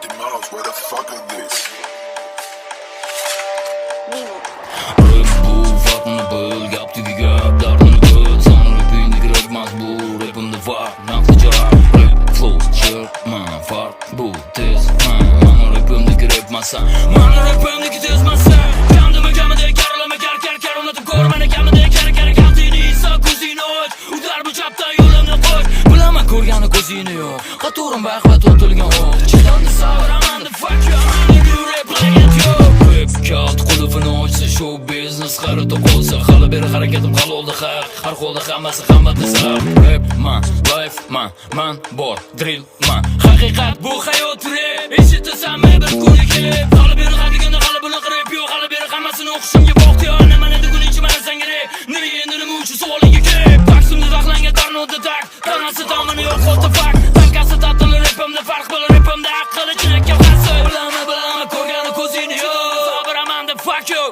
Mickey Mouse, where the fuck is this? Rap bu, farkını bil, gap tügi gap, dardını bil. Sana rapini gerekmez bu, rapimde var, nakli cevap. Rap, flow, çırpma, fark bu, tez, mana rapimde gerekmezsen. Mana rapimdeki tezmezsen. Kendime gelmede, karalama, kar, unutup görmene gelmede, kar, kantini ise kuzini oç. Udar bu çapta yolunu koy. Bilaman ko'rgani ko'zingni yo'q. Qatorim baqvat o'tilgan o'q. Chidamni savaraman, the fuck you, rap like it yo'q. Rap kalt qulufini ochsa, show business qarita qolsa, hali beri harakatim qaloldi haq. Har holda hammasi hammatni saq. Rap man, life man bor, drill man. Haqiqat bu hayot rap. Eshitasanmi bir kunlik rap. Hali beri hadiganda hali bunaqa rap yo'q. Hali beri hammasini o'qishimga boqdi yo. Nima endi kunichi mana senga rap. Nima uchun savolinga kelib. Taksimda taxlangan tarnodda tak. Tanasi tomini yo'q, what the fuck. Tankasi tatili rapimda farq bo'lar rapimda aqli chinakka hasi. Bilama ko'rgani ko'zingni yo'q. Sabiraman deb fuck you.